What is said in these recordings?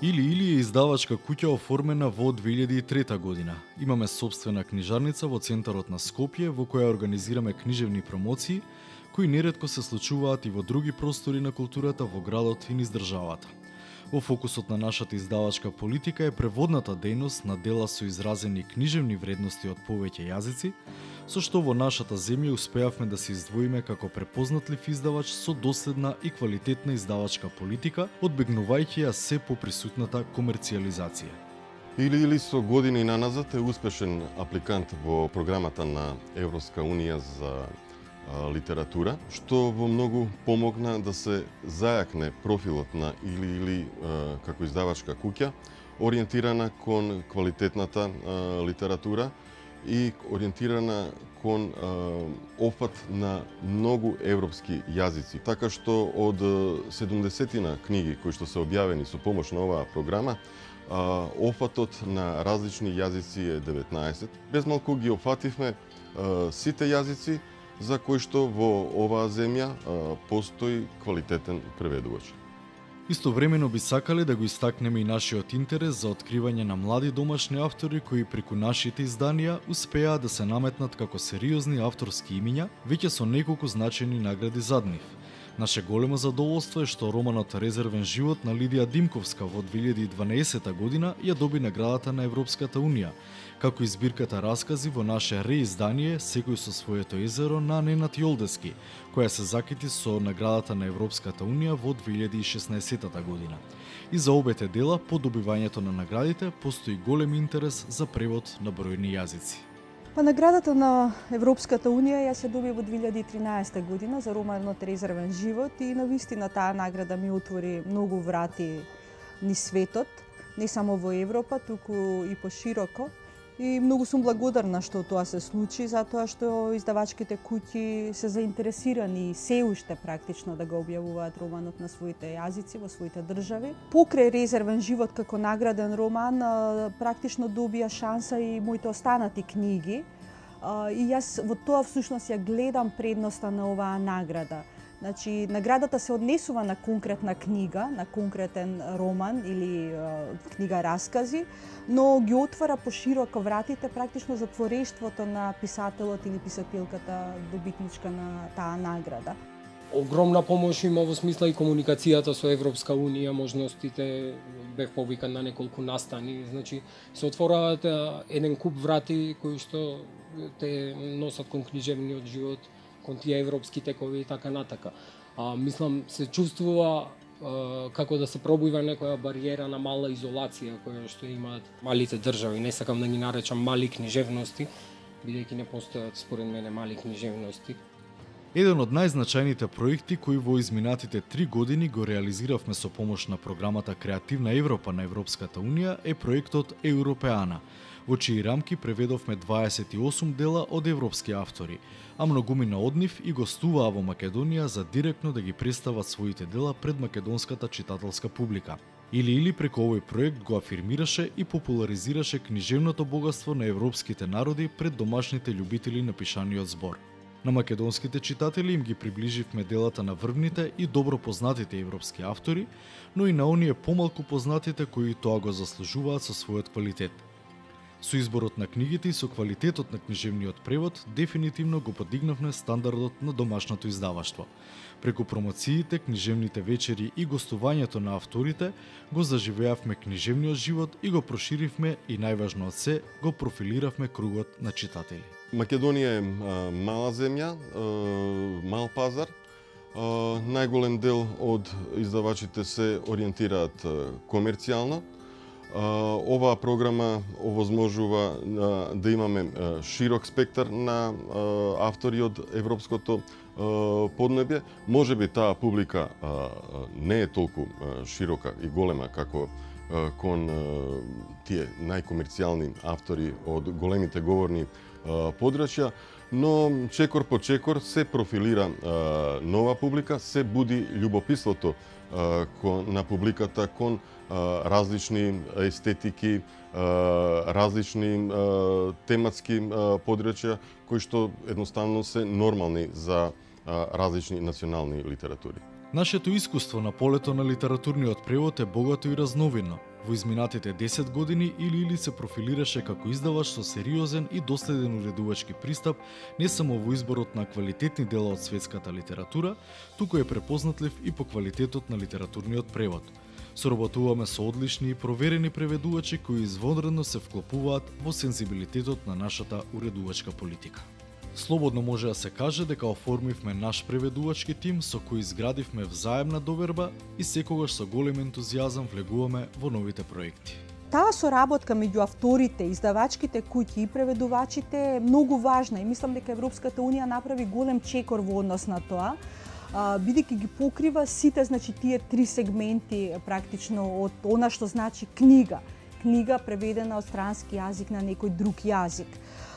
Или е издавачка куќа оформена во 2003 година. Имаме собствена книжарница во центарот на Скопје во која организираме книжевни промоции кои неретко се случуваат и во други простори на културата во градот и низ државата. Во фокусот на нашата издавачка политика е преводната дејност на дела со изразени книжевни вредности од повеќе јазици, со што во нашата земја успеавме да се издвоиме како препознатлив издавач со доследна и квалитетна издавачка политика, одбегнувајќи ја се поприсутната комерцијализација. Или со години наназад е успешен апликант во програмата на Европска Унија за литература, што во многу помогна да се зајакне профилот на или како издавачка куќа, ориентирана кон квалитетната литература и ориентирана кон опфат на многу европски јазици. Така што од 70 книги кои што се објавени со помош на оваа програма, опфатот на различни јазици е 19. Без малку ги опфативме сите јазици за кои што во оваа земја постои квалитетен преведувач. Истовремено би сакале да го истакнеме и нашиот интерес за откривање на млади домашни автори кои преку нашите изданија успеа да се наметнат како сериозни авторски имиња, веќе со неколку значајни награди зад нив. Наше големо задоволство е што романот Резервен живот на Лидија Димковска во 2012 година ја доби наградата на Европската Унија, како и збирката раскази во наше реиздание Секој со своето езеро на Ненад Јолдески, која се закити со наградата на Европската Унија во 2016 година. И за обете дела, по добивањето на наградите, постои голем интерес за превод на бројни јазици. Па наградата на Европската Унија ја се доби во 2013 година за романот Резервен живот и навистина таа награда ми отвори многу врати низ светот, не само во Европа, туку и пошироко. И многу сум благодарна што тоа се случи, затоа што издавачките куќи се заинтересирани и се уште практично да го објавуваат романот на своите јазици во своите држави. Покрај Резервен живот како награден роман, практично добија шанса и моите останати книги. И јас во тоа всушност ја гледам предноста на оваа награда. Значи, наградата се однесува на конкретна книга, на конкретен роман или книга раскази, но ги отвара пошироко вратите практично за творештвото на писателот или писателката добитничка на таа награда. Огромна помош има во смисла и комуникацијата со Европска Унија, можностите, бев повикан на неколку настани, значи се отворуваат еден куп врати кои што те носат кон книжевниот живот, кон тие европски текови и така натака. Мислам, се чувствува како да се пробува некоја бариера на мала изолација која што имаат малите држави. Не сакам да ги наречам мали книжевности, бидејќи не постојат според мене мали книжевности. Еден од најзначајните проекти кои во изминатите 3 години го реализиравме со помош на програмата Креативна Европа на Европската Унија е проектот Европеана, во чии рамки преведовме 28 дела од европски автори, а многумина од нив и гостуваа во Македонија за директно да ги представат своите дела пред македонската читателска публика. Или преку овој проект го афирмираше и популаризираше книжевното богатство на европските народи пред домашните љубители на пишаниот збор. На македонските читатели им ги приближивме делата на врвните и добро познатите европски автори, но и на оние помалку познатите кои тоа го заслужуваат со својот квалитет. Со изборот на книгите и со квалитетот на книжевниот превод, дефинитивно го подигнавме стандардот на домашното издаваштво. Преку промоциите, книжевните вечери и гостувањето на авторите, го заживеавме книжевниот живот и го проширивме и најважно од се, го профилиравме кругот на читатели. Македонија е мала земја, мал пазар. Најголем дел од издавачите се ориентираат комерцијално. Оваа програма овозможува да имаме широк спектар на автори од европското поднебје. Можеби таа публика не е толку широка и голема како кон тие најкомерцијални автори од големите говорни подрачја, но чекор по чекор се профилира нова публика, се буди љубопитството на публиката кон различни естетики, различни тематски подрачја кои што едноставно се нормални за различни национални литератури. Нашето искуство на полето на литературниот превод е богато и разновидно. Во изминатите 10 години Или се профилираше како издавач со сериозен и доследен уредувачки пристап не само во изборот на квалитетни дела од светската литература, туку е препознатлив и по квалитетот на литературниот превод. Соработуваме со одлични и проверени преведувачи кои извонредно се вклопуваат во сензибилитетот на нашата уредувачка политика. Слободно може да се каже дека оформивме наш преведувачки тим со кој изградивме взаемна доверба и секогаш со голем ентузијазам влегуваме во новите проекти. Таа соработка меѓу авторите, издавачките куќи и преведувачите е многу важна и мислам дека Европската унија направи голем чекор во однос на тоа, бидејќи ги покрива сите, значи тие три сегменти практично од она што значи книга преведена од странски јазик на некој друг јазик.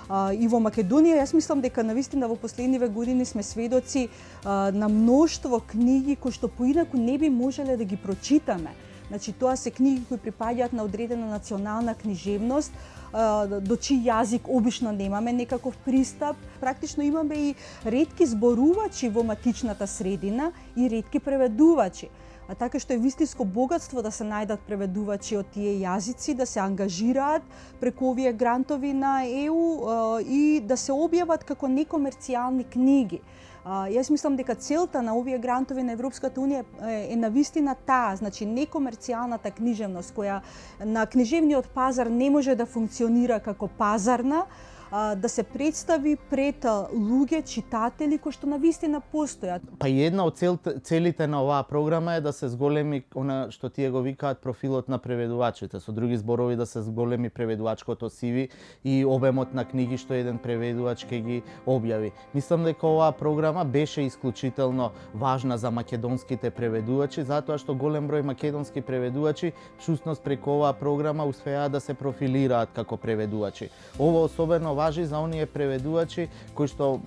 И во Македонија, јас мислам дека навистина во последниве години сме сведоци на мноштво книги кои што поинаку не би можеле да ги прочитаме. Значи, тоа се книги кои припаѓаат на одредена национална книжевност, до чиј јазик обично немаме некаков пристап. Практично имаме и ретки зборувачи во матичната средина и ретки преведувачи. А така што е вистинско богатство да се најдат преведувачи од тие јазици, да се ангажираат преку овие грантови на ЕУ и да се објават како некомерцијални книги. Јас мислам дека целта на овие грантови на Европската унија е навистина таа, значи некомерцијалната книжевност која на книжевниот пазар не може да функционира како пазарна, да се представи пред луѓе, читатели кои што навистина постојат. Па една од целите на оваа програма е да се зголеми она што тие го викаат профилот на преведувачите, со други зборови да се зголеми преведувачкото CV и обемот на книги што еден преведувач ќе ги објави. Мислам дека оваа програма беше исклучително важна за македонските преведувачи, затоа што голем број македонски преведувачи всушност преку оваа програма успеа да се профилираат како преведувачи. Ова особено важи за оние преведувачи кои што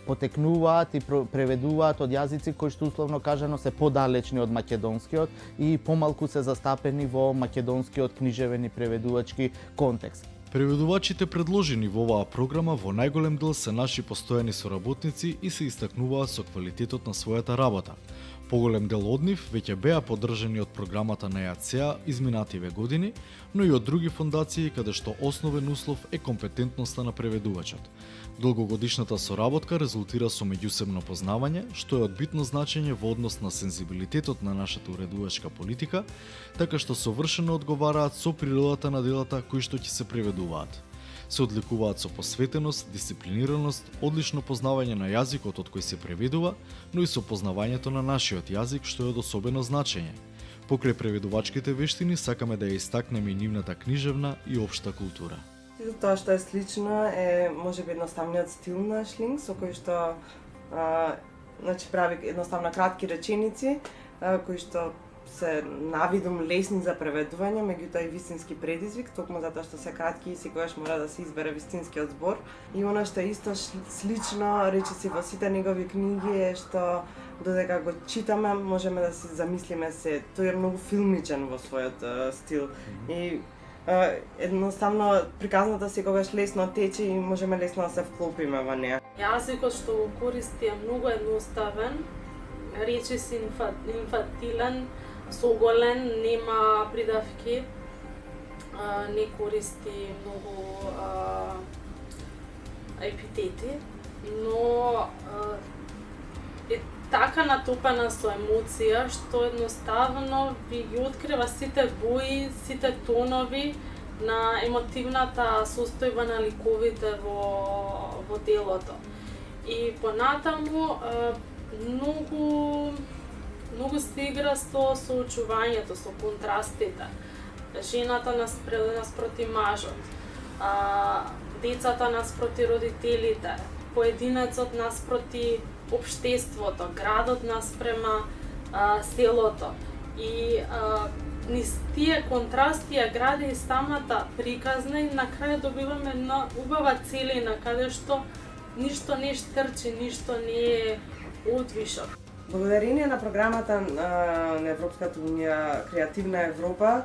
потекнуваат и преведуваат од јазици кои што условно кажано се подалечни од македонскиот и помалку се застапени во македонскиот книжевен и преведувачки контекст. Преведувачите предложени во оваа програма во најголем дел се наши постојани соработници и се истакнуваат со квалитетот на својата работа. Поголем дел од нив веќе беа поддржани од програмата на ЕАЦ изминативе години, но и од други фондации каде што основен услов е компетентноста на преведувачот. Долгогодишната соработка резултира со меѓусебно познавање, што е од битно значење во однос на сензибилитетот на нашата уредувачка политика, така што совршено одговараат со природата на делата кои што ќе се преведуваат. Се одликуваат со посветеност, дисциплинираност, одлично познавање на јазикот од кој се преведува, но и со познавањето на нашиот јазик, што е од особено значење. Покрај преведувачките вештини сакаме да ја истакнеме и нивната книжевна и општа култура. Тоа што е слично е можеби едноставниот стил на Шлинг, со кој што значи прави едноставно кратки реченици кои што се навидум лесни за преведување, меѓутоа и вистински предизвик, токму затоа што се кратки и секогаш мора да се избере вистинскиот збор. И она што е исто слично, речиси во сите негови книги е што додека го читаме можеме да си замислиме се, тој е многу филмичен во својот стил. И едноставно приказната секогаш лесно тече и можеме лесно да се вклопиме во неа. Јазикот што го користи е многу едноставен, речиси инфантилен, соголен, нема придавки, не користи многу епитети, но е така натопена со емоција што едноставно ви ги открива сите бои, сите тонови на емотивната состојба на ликовите во делото. И понатаму многу се игра со соочувањето, со контрастите. Жената наспроти мажот, децата наспроти родителите, поединецот наспроти општеството, градот наспрема селото. И низ тие контрасти ја гради и самата приказна и на крај добиваме една убава целина каде што ништо не штрчи, ништо не е одвишок. Благодарение на програмата на Европската унија Креативна Европа,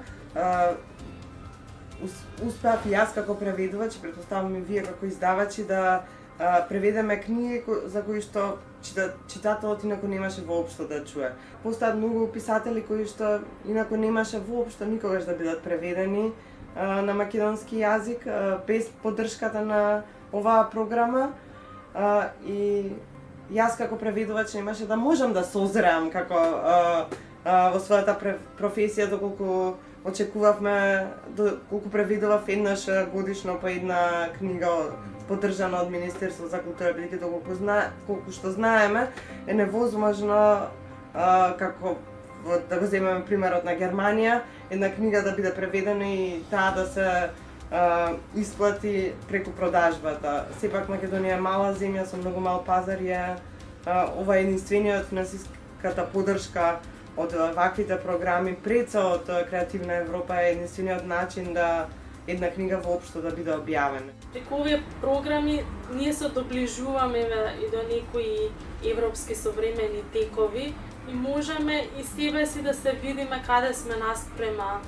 успеав и јас како преведувач, претпоставам и вие како издавачи да преведеме книги за кои што читателот инаку немаше воопшто да чуе. Постојат многу писатели кои што инаку немаше воопшто никогаш да бидат преведени на македонски јазик без поддршката на оваа програма. И јас како преведувач немаше да можам да созреам како во својата професија доколку очекувавме, колку преведував еднаш годишно по една книга поддржана од Министерство за култура, бидејќи колку што знаеме е невозможно како да го земеме примерот на Германија, една книга да биде преведена и таа да се исплати преку продажбата. Сепак Македонија е мала земја со многу мал пазар и ова е единствениот финансиската поддршка од ваквите програми пред од Креативна Европа е единствениот начин да една книга воопшто да биде објавена. Преку овие програми ние се доближуваме и до некои европски современи текови и можеме и себе си да се видиме каде сме наспрема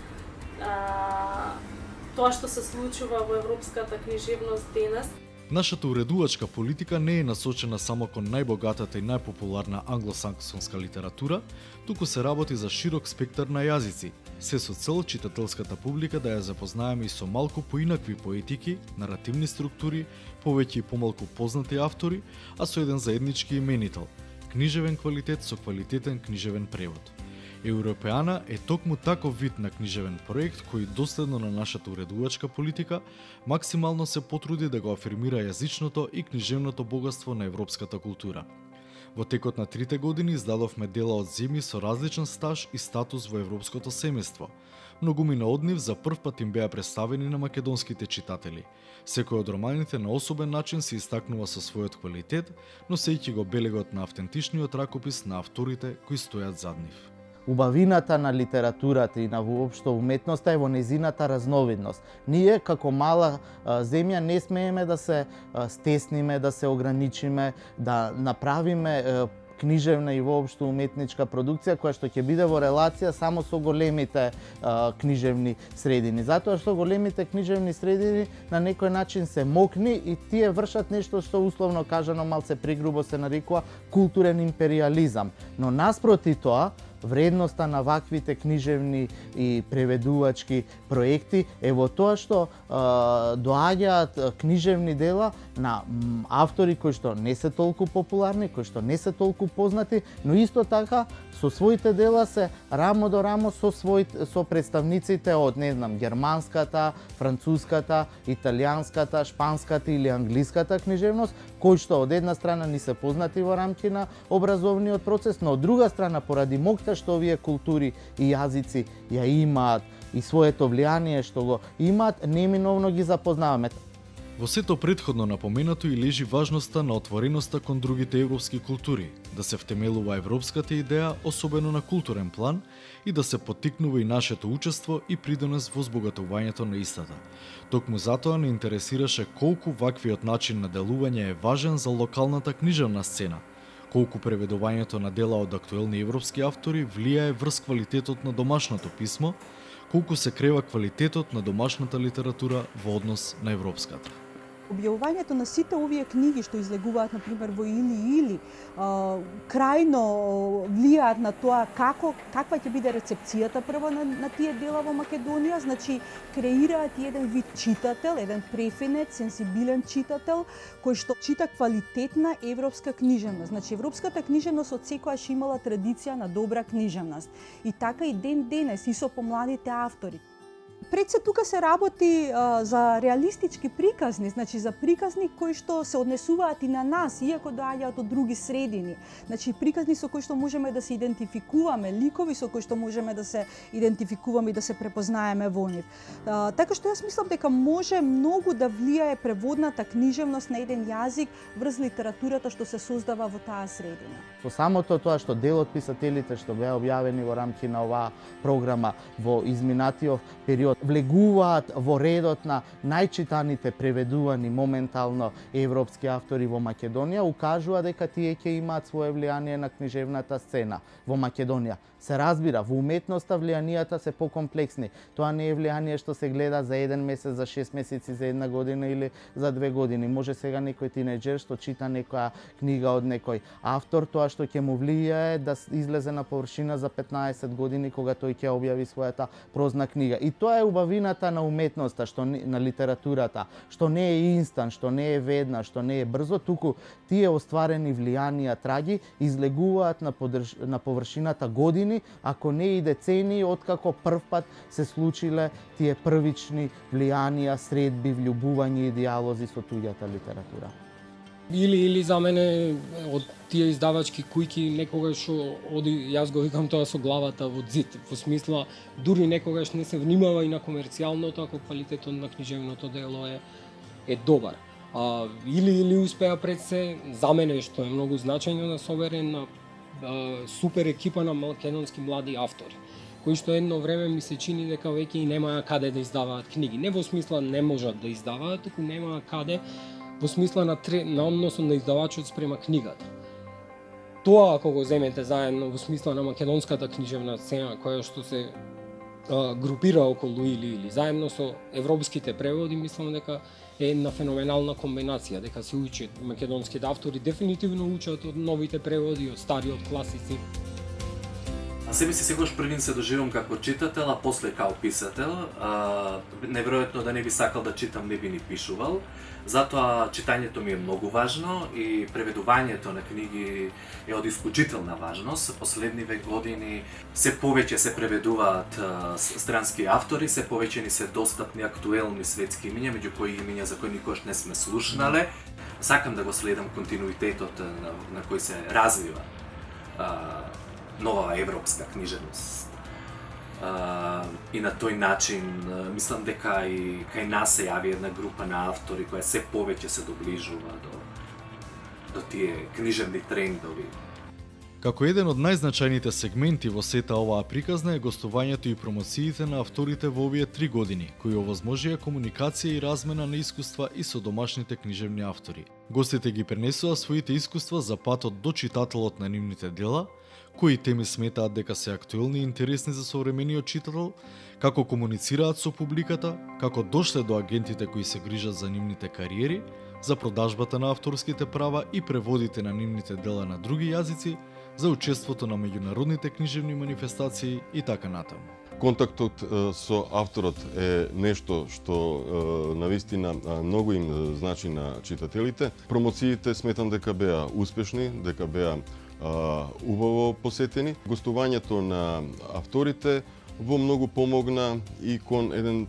тоа што се случува во европската книжевност денес. Нашата уредувачка политика не е насочена само кон најбогатата и најпопуларна англосаксонска литература, туку се работи за широк спектар на јазици, се со цел читателската публика да ја запознаеме и со малку поинакви поетики, наративни структури, повеќе и помалку познати автори, а со еден заеднички именител – книжевен квалитет со квалитетен книжевен превод. Европеана е токму таков вид на книжевен проект кој доследно на нашата уредувачка политика максимално се потруди да го афирмира јазичното и книжевното богатство на европската култура. Во текот на 3 години издадовме дела од земји со различен стаж и статус во европското семејство. Многумина од нив за прв пат им беа представени на македонските читатели. Секој од романите на особен начин се истакнува со својот квалитет, носејќи го белегот на автентичниот ракопис на авторите кои стојат зад нив. Убавината на литературата и на воопшто уметноста е во незината разновидност. Ние како мала земја не смееме да се стесниме, да се ограничиме, да направиме книжевна и воопшто уметничка продукција која што ќе биде во релација само со големите книжевни средини. Затоа што големите книжевни средини на некој начин се мокни и тие вршат нешто што условно кажано малце пригрубо се нарекува културен империализам. Но наспроти тоа, вредноста на ваквите книжевни и преведувачки проекти е во тоа што доаѓаат книжевни дела на автори кои што не се толку популарни, кои што не се толку познати, но исто така со своите дела се рамо до рамо со представниците од германската, француската, италијанската, шпанската или англиската книжевност, кои што од една страна ни се познати во рамки на образовниот процес, но од друга страна поради моќта што овие култури и јазици ја имаат и своето влијание што го имаат, неминовно ги запознаваме. Во сето претходно напоменато и лежи важноста на отвореноста кон другите европски култури, да се втемелува европската идеја, особено на културен план, и да се поттикнува и нашето учество и придонес во збогатувањето на истата. Токму затоа не интересираше колку ваквиот начин на делување е важен за локалната книжевна сцена, колку преведувањето на дела од актуелни европски автори влијае врз квалитетот на домашното писмо, колку се крева квалитетот на домашната литература во однос на европската. Објавувањето на сите овие книги што излегуваат, например, во Или, крајно влијаат на тоа каква ќе биде рецепцијата прво на тие дела во Македонија, значи креираат еден вид читател, еден префинет, сензибилен читател, кој што чита квалитетна европска книжевност. Значи, европската книжевност од секојаш имала традиција на добра книжевност. И така и ден денес, и со помладите автори. Пред се тука се работи за реалистички приказни, значи за приказни кои што се однесуваат и на нас, иако доаѓаат од други средини. Значи приказни со кои што можеме да се идентификуваме, ликови со кои што можеме да се идентификуваме и да се препознаеме во нив. Така што јас мислам дека може многу да влијае преводната книжевност на еден јазик врз литературата што се создава во таа средина. Со самото тоа што дел од писателите што беа објавени во рамки на оваа програма во изминатиот период влегуваат во редот на најчитаните преведувани моментално европски автори во Македонија, укажува дека тие ќе имаат свое влијание на книжевната сцена во Македонија. Се разбира, во уметноста влијанијата се покомплексни. Тоа не е влијание што се гледа за 1 месец, за 6 месеци, за 1 година или за 2 години. Може сега некој тинеџер што чита некоја книга од некој автор, тоа што ќе му влијае да излезе на површина за 15 години кога тој ќе објави својата прозна книга. И тоа е убавината на уметноста, на литературата, што не е инстант, што не е веднаш, што не е брзо, туку тие остварени влијанија траги излегуваат на површината години, ако не и децении, откако прв пат се случиле тие првични влијанија, средби, влюбувања и дијалози со туѓата литература. Или за мене од тие издавачки кујки некогаш оди, јас го викам тоа со главата во зид, во смисла дури некогаш не се внимава и на комерцијалното, ако квалитетот на книжевното дело е добар. Или успеа пред се, за мене што е многу значајно, да собере на супер екипа на македонски млади автори, кои што едно време ми се чини дека веќе и немаа каде да издаваат книги. Не во смисла не можат да издаваат, туку немаа каде, во смисла на односот на издавачот спрема книгата. Тоа ако го земете заедно во смисла на македонската книжевна сцена, која што се групира околу или заедно со европските преводи, мислам дека е една феноменална комбинација, дека се учат македонските автори, дефинитивно учат од новите преводи, од стариот класици. А себе си секогаш првин се доживам како читател, а после како писател. Неверојатно да не би сакал да читам, не би ни пишувал. Затоа читањето ми е многу важно и преведувањето на книги е од исклучителна важност. Последниве години се повеќе се преведуваат странски автори, се повеќе ни се достапни актуелни светски имиња, меѓу кои имиња за кои никош не сме слушнале. Сакам да го следам континуитетот на кој се развива нова европска книжевност. И на тој начин, мислам дека и кај нас се јави една група на автори која се повеќе се доближува до тие книжевни трендови. Како еден од најзначајните сегменти во сета оваа приказна е гостувањето и промоциите на авторите во овие 3 години, кои овозможија комуникација и размена на искуства и со домашните книжевни автори. Гостите ги пренесува своите искуства за патот до читателот на нивните дела, кои теми сметаат дека се актуелни и интересни за современиот читател, како комуницираат со публиката, како дошле до агентите кои се грижат за нивните кариери, за продажбата на авторските права и преводите на нивните дела на други јазици, за учеството на меѓународните книжевни манифестации и така натаму. Контактот со авторот е нешто што навистина многу им значи на читателите. Промоциите сметам дека беа успешни, дека беа убаво посетени. Гостувањето на авторите во многу помогна и кон еден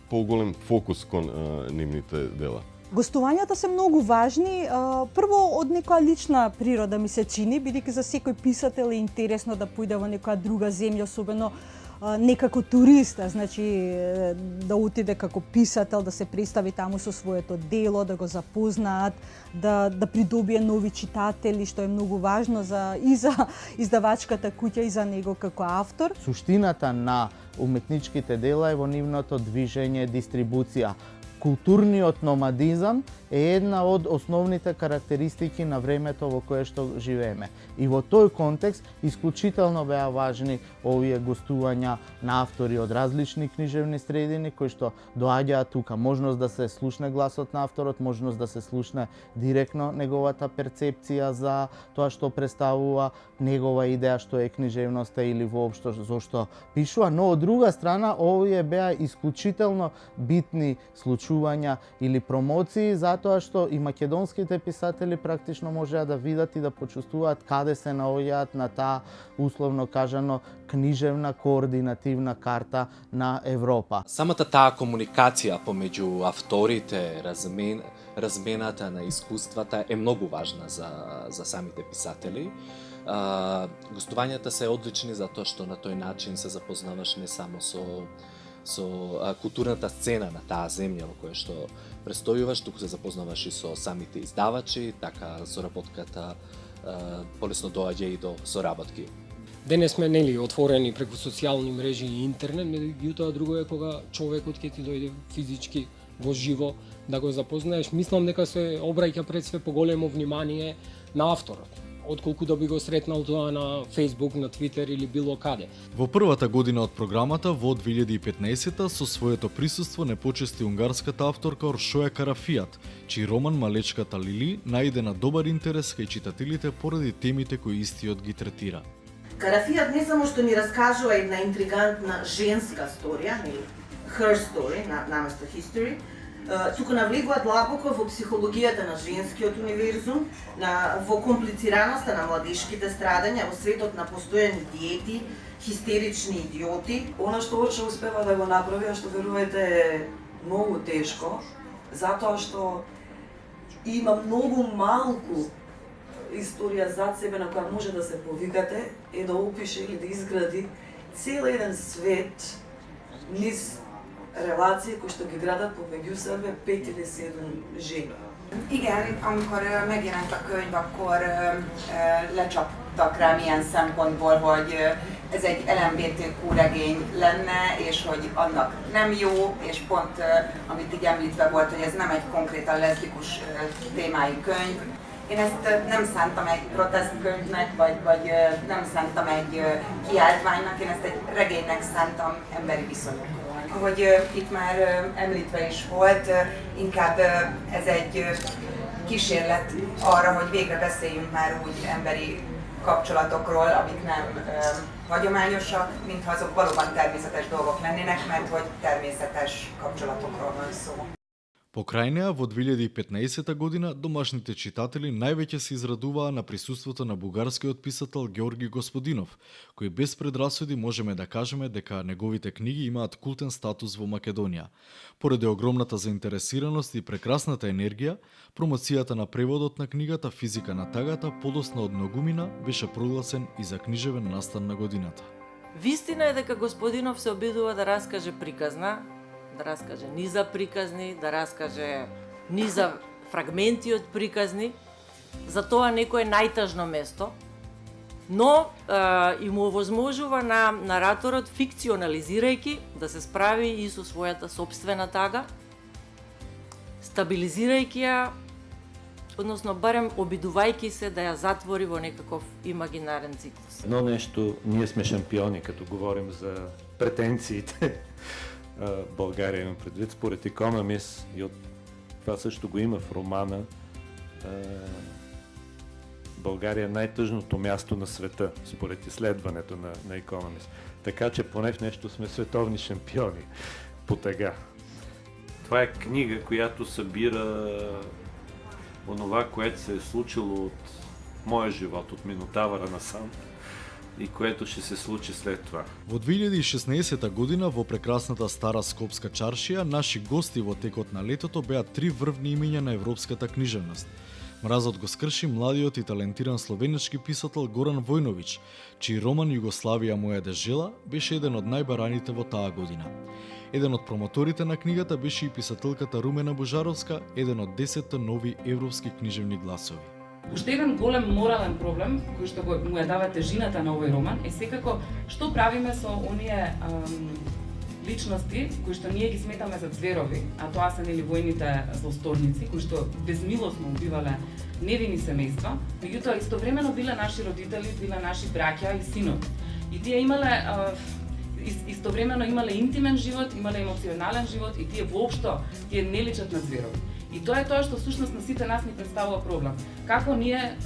поголем фокус кон нивните дела. Гостувањата се многу важни. Прво, од некоја лична природа ми се чини, бидејќи за секој писател е интересно да појде во некоја друга земја, особено некако туриста, значи да отиде како писател, да се представи таму со своето дело, да го запознаат, да придобие нови читатели, што е многу важно и за издавачката куќа и за него како автор. Суштината на уметничките дела е во нивното движење, дистрибуција. Културниот номадизам е една од основните карактеристики на времето во кое што живееме. И во тој контекст исклучително беа важни овие гостувања на автори од различни книжевни средини кои што доаѓаат тука, можност да се слушне гласот на авторот, можност да се слушне директно неговата перцепција за тоа што представува, негова идеја што е книжевноста или воопшто зошто пишува, но од друга страна овие беа исклучително битни случувања или промоции затоа што и македонските писатели практично можеа да видат и да почувствуваат каде се наоѓаат на таа условно кажано книжевна координативна карта на Европа. Самата таа комуникација помеѓу авторите, размената на искуствата е многу важна за самите писатели. Гостувањата се одлични затоа што на тој начин се запознаваш не само со културната сцена на таа земја во која што престојуваш, туку се запознаваш и со самите издавачи, така соработката полесно доаѓа и до соработки. Денес сме нели отворени преку социјални мрежи и интернет, меѓутоа друго е кога човекот ќе ти дојде физички во живо да го запознаеш. Мислам дека се обраќа пред све поголемо внимание на авторот, отколку да би го сретнал тоа на Facebook, на Twitter или било каде. Во првата година од програмата во 2015 со своето присуство не почести унгарската авторка Оршоја Карафијат, чиј роман Малечката Лили најде на добар интерес кај читателите поради темите кои истиот ги третира. Карафијат не само што ни раскажува една интригантна женска сторија, her story, наместо history, туку навлегува длабоко во психологијата на женскиот универзум, во комплицираноста на младишките страдања, во светот на постојани диети, хистерични идиоти. Она што Оршо успева да го направи, а што верувајте е многу тешко, затоа што има многу малку историја зад себе на која може да се повикате, е да опише или да изгради цел еден свет низ relációk, кои што ги градат помеѓу себе 5 или 7 жени. Igen, amikor megjelent a könyv, akkor lecsaptak rá milyen szempontból, hogy ez egy LMBTQ regény lenne, és hogy annak nem jó, és pont amit így említve volt, hogy ez nem egy konkrétan leszbikus témájú könyv. Én ezt nem szántam egy protestkönyvnek, vagy nem szántam egy kiáltványnak, én ezt egy regénynek szántam emberi viszonyokról. Ahogy itt már említve is volt, inkább ez egy kísérlet arra, hogy végre beszéljünk már úgy emberi kapcsolatokról, amik nem hagyományosak, mintha azok valóban természetes dolgok lennének, mert hogy természetes kapcsolatokról van szó. По крај неа, во 2015 година, домашните читатели највеќе се израдуваа на присуството на бугарскиот писател Георги Господинов, кој без предрасуди можеме да кажеме дека неговите книги имаат култен статус во Македонија. Поради огромната заинтересираност и прекрасната енергија, промоцијата на преводот на книгата Физика на тагата, подосна од многумина, беше прогласен и за книжевен настан на годината. Вистина е дека Господинов се обидува да раскаже приказна, да раскаже низа приказни, да раскаже низа фрагменти од приказни. За тоа некое најтажно место, но и му овозможува на нараторот, фикционализирајќи, да се справи и со својата сопствена тага, стабилизирајќи ја, односно барем обидувајќи се да ја затвори во некаков имагинарен циклус. Едно нешто, ние сме шампиони като говорим за претенциите. България има предвид, според Economist, и от това също го има в романа, България е най-тъжното място на света, според изследването на Economist. Така че поне в нещо сме световни шампиони по тъга. Това е книга, която събира онова, което се е случило от моя живот, от Минотавъра насам, и което ще се случи след това. Во 2016 година во прекрасната стара Скопска чаршија, наши гости во текот на летото беа 3 врвни имиња на европската книжевност. Мразот го скрши младиот и талентиран словенечки писател Горан Војновиќ, чиј роман Југославија моја дежела беше еден од најбараните во таа година. Еден од промоторите на книгата беше и писателката Румена Божаровска, еден од 10 нови европски книжевни гласови. Уште еден голем морален проблем кој што му ја дава тежината на овој роман е секако што правиме со оние личности кои што ние ги сметаме за зверови, а тоа се нели војните злосторници кои што безмилосно убивале невини семејства, меѓутоа истовремено биле наши родители, биле наши браќа и синот. И тие имале истовремено имале интимен живот, имале емоционален живот и тие воопшто не личат на зверови. И тоа е тоа што всушност на сите нас ни представува проблем. Како ние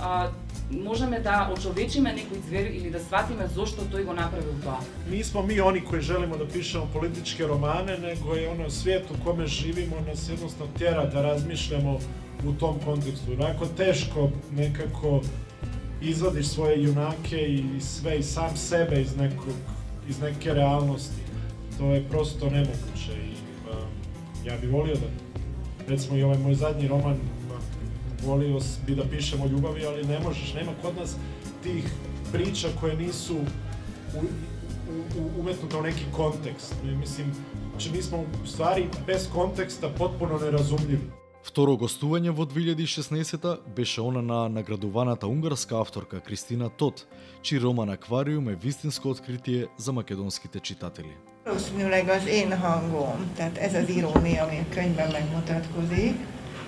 можеме да очовечиме некој звер или да сватиме зошто тој го направил тоа. Нисмо ми они кои желимо да пишемо политичке романе, него е оно свет у коме живимо нас jednostavno тера да размишљамо у том контексту. Онако тешко некако извадиш своје јунаке и све и сам себе из неке реалности. Тоа е просто немогуće и ja bi volio da recimo i ovaj moj zadnji roman, volio bi da pišem o ljubavi, ali ne možeš, nema kod nas tih priča koje nisu umetnute u neki kontekst. Mislim, znači mi smo u stvari bez konteksta potpuno nerazumljivi. Второ гостување во 2016 беше она на наградуваната унгарска авторка Кристина Тот, чий роман Аквариум е вистинско откритие за македонските читатели. Valószínűleg az én hangom, tehát ez az irónia, ami a könyvben megmutatkozik.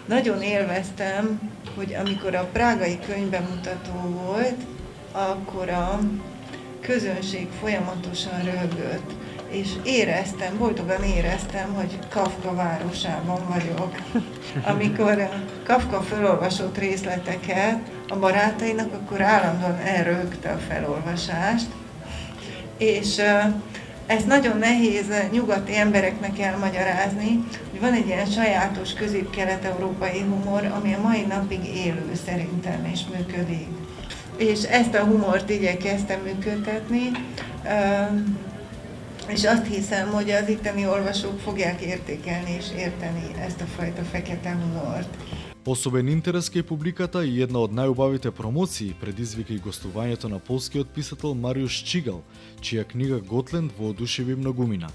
Nagyon élveztem, hogy amikor a prágai könyvbemutató volt, akkor a közönség folyamatosan röhögött, és boldogan éreztem, hogy Kafka városában vagyok. Amikor Kafka felolvasott részleteket a barátainak, akkor állandóan elröhögte a felolvasást, és ezt nagyon nehéz nyugati embereknek elmagyarázni, hogy van egy ilyen sajátos közép-kelet-európai humor, ami a mai napig élő szerintem és működik. És ezt a humort igyekeztem működtetni, és azt hiszem, hogy az itteni olvasók fogják értékelni és érteni ezt a fajta fekete humort. Особен интерес кај публиката и една од најубавите промоции предизвика и гостувањето на полскиот писател Мариуш Чигал, чија книга Готленд воодушеви многумина.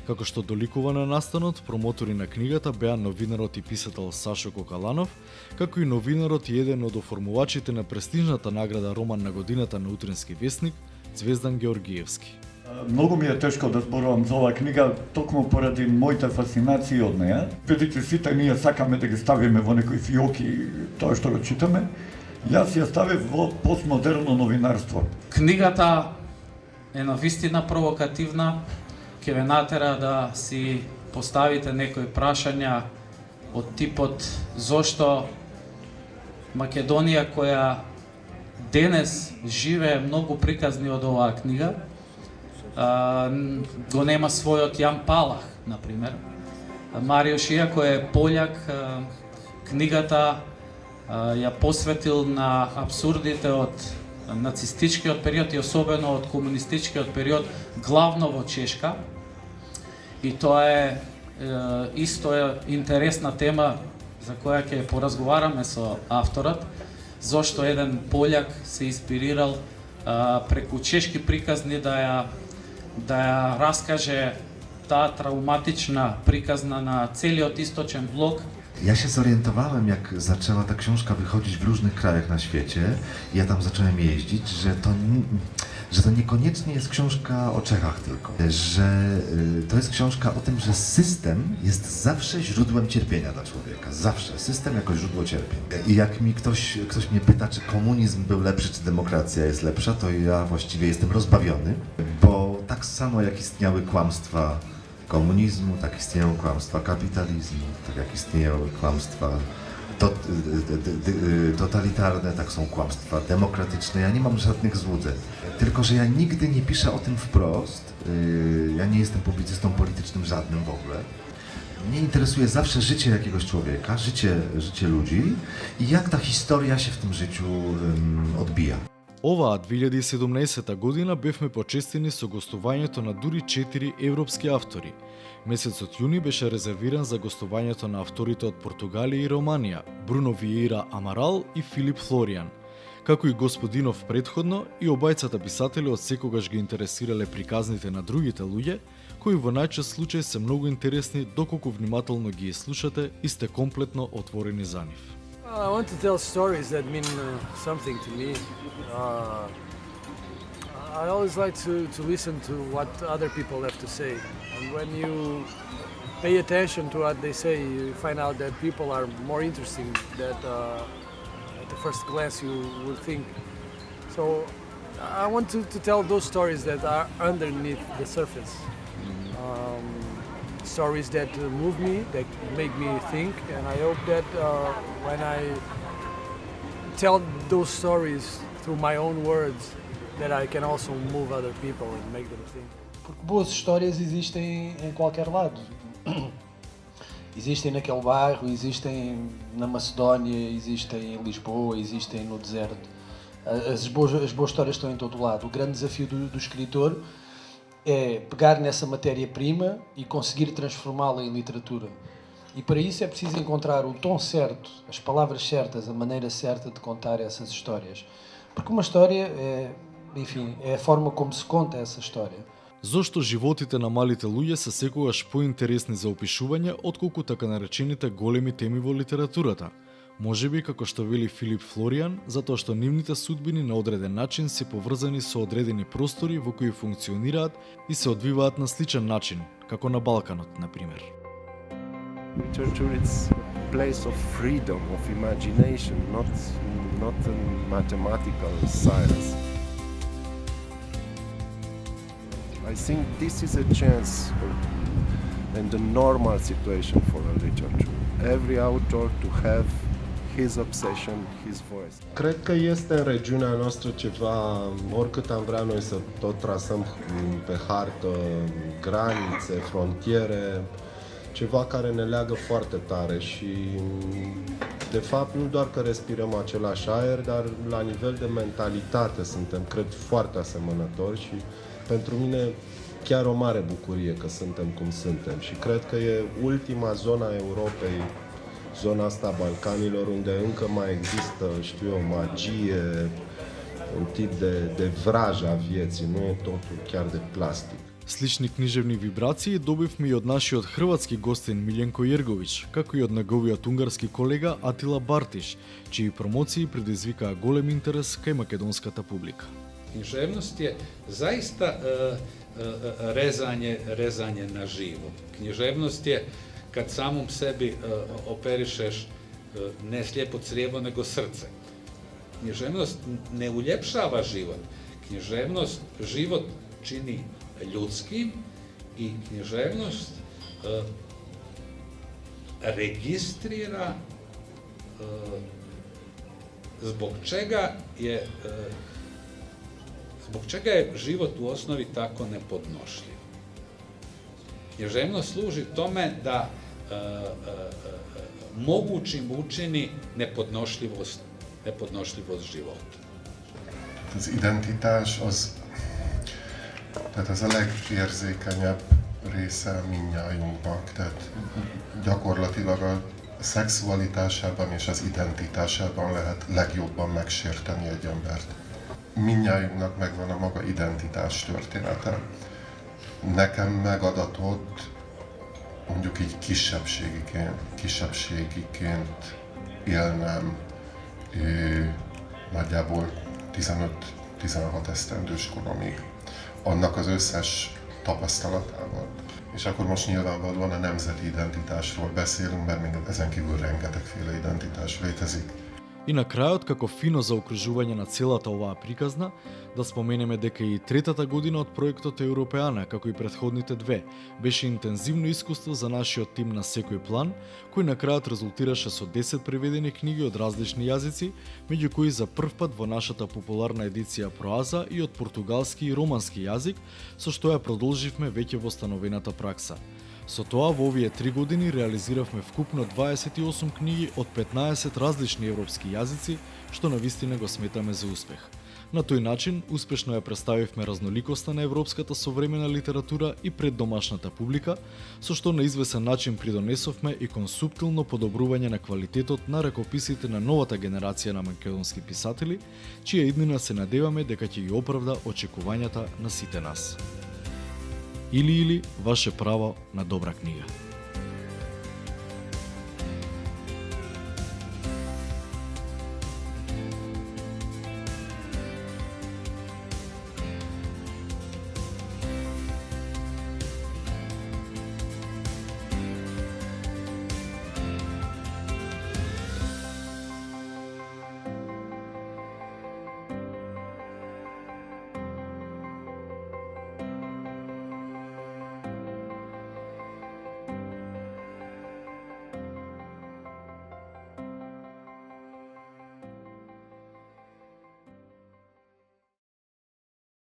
Како што доликува на настанот, промотори на книгата беа новинарот и писател Сашо Кокаланов, како и новинарот и еден од оформувачите на престижната награда Роман на годината на Утренски вестник, Звездан Георгиевски. Многу ми е тешко да зборувам за оваа книга, токму поради моите фасцинации од неа. Видите, сите ние сакаме да ги ставиме во некои фиоки тоа што го читаме. Јас ја ставив во постмодерно новинарство. Книгата е навистина провокативна, ќе ве натера да си поставите некои прашања од типот зошто Македонија, која денес живее многу приказни од оваа книга, го нема својот Јан Палах, например. Мариуш, иако е пољак, книгата ја посветил на абсурдите од нацистичкиот период и особено од комунистичкиот период, главно во Чешка. И тоа е исто интересна тема за која ќе поразговараме со авторот, зошто еден пољак се инспирирал преку чешки приказни да ја раскаже таа травматична приказна на целиот источен блок. Ja się zorientowałem, jak zaczęła ta książka wychodzić w różnych krajach na świecie. Ja tam zacząłem jeździć, że to niekoniecznie jest książka o Czechach tylko. Że to jest książka o tym, że system jest zawsze źródłem cierpienia dla człowieka. Zawsze. System jako źródło cierpień. I jak mi ktoś mnie pyta, czy komunizm był lepszy, czy demokracja jest lepsza, to ja właściwie jestem rozbawiony, bo tak samo jak istniały kłamstwa komunizmu, tak istnieją kłamstwa kapitalizmu, tak jak istnieją kłamstwa totalitarne, tak są kłamstwa demokratyczne. Ja nie mam żadnych złudzeń. Tylko że ja nigdy nie piszę o tym wprost. Ja nie jestem publicystą politycznym żadnym w ogóle. Mnie interesuje zawsze życie jakiegoś człowieka, życie ludzi i jak ta historia się w tym życiu odbija. Оваа 2017 година бевме почестени со гостувањето на дури 4 европски автори. Месецот јуни беше резервиран за гостувањето на авторите од Португалија и Романија, Бруно Виеира Амарал и Филип Флориан. Како и господинов предходно, и обајцата писатели од секогаш ги интересирале приказните на другите луѓе, кои во најчест случај се многу интересни доколку внимателно ги слушате и сте комплетно отворени за нив. Well, I want to tell stories that mean something to me. I always like to listen to what other people have to say. And when you pay attention to what they say, you find out that people are more interesting than at the first glance you would think. So I want to tell those stories that are underneath the surface. Stories that move me, that make me think, and I hope that when I tell those stories through my own words, that I can also move other people and make them think. Porque boas histórias existem em qualquer lado. Existem naquele bairro, existem na Macedónia, existem em Lisboa, existem no deserto. As boas histórias estão em todo lado. O grande desafio do escritor é pegar nessa matéria-prima e conseguir transformá-la em literatura. E para isso é preciso encontrar o tom certo, as palavras certas, a maneira certa de contar essas histórias. Porque uma história é a forma como se conta essa história. Зошто животите на малите луѓе се секогаш поинтересни за опишување отколку така наречените големи теми во литературата? Можеби, како што вели Филип Флориан, затоа што нивните судбини на одреден начин се поврзани со одредени простори во кои функционираат и се одвиваат на сличен начин, како на Балканот, например. Literature is a place of freedom, of imagination, not a mathematical science. I think this is a chance and a normal situation for a literature. Every author to have his obsession, his voice. Cred că este în regiunea noastră ceva, oricât am vrea noi să tot trasăm pe hartă granițe, frontiere, ceva care ne leagă foarte tare și de fapt nu doar că respirăm același aer, dar la nivel de mentalitate suntem, cred, foarte asemănători și pentru mine chiar o mare bucurie că suntem cum suntem și cred că e ultima zona Europei, zona asta a Balcanilor, unde încă mai există, știu eu, magie, un tip de vraj a vieții, nu e totul chiar de plastic. Слични книжевни вибрации добивме и од нашиот хрватски гостин Милјенко Јерговиќ, како и од неговиот унгарски колега Атила Бартиш, чии промоции предизвикаа голем интерес кај македонската публика. Književnost je zaista rezanje na živo. Književnost je kad samom sebi operišeš ne slijepo crijevo nego srce. Književnost ne uljepšava život. Književnost život čini ljudskim i književnost registrira zbog čega je život u osnovi tako nepodnošljiv. Književnost služi tome da mogućim učini nepodnošljivost života. Az identitás tehát az a legérzékenyebb része mindnyájunknak, tehát gyakorlatilag a szexualitásában és az identitásában lehet legjobban megsérteni egy embert. Mindnyájunknak megvan a maga identitás története. Nekem megadatott mondjuk így kisebbségiként élnem nagyjából 15-16 esztendős koromig. Annak az összes tapasztalatával. És akkor most nyilvánvalóan a nemzeti identitásról beszélünk, mert még ezen kívül rengetegféle identitás létezik. И на крајот, како фино заокружување на целата оваа приказна, да споменеме дека и третата година од проектот Европеана, како и претходните две, беше интензивно искуство за нашиот тим на секој план, кој на крајот резултираше со 10 преведени книги од различни јазици, меѓу кои за прв пат во нашата популарна едиција Проаза и од португалски и романски јазик, со што ја продолживме веќе востановената пракса. Со тоа, во овие 3 години реализиравме вкупно 28 книги од 15 различни европски јазици, што навистина го сметаме за успех. На тој начин, успешно ја представивме разноликоста на европската современа литература и пред домашната публика, со што на извесен начин придонесовме и кон суптилно подобрување на квалитетот на ракописите на новата генерација на македонски писатели, чија иднина се надеваме дека ќе ги оправда очекувањата на сите нас. Или ваше право на добра книга.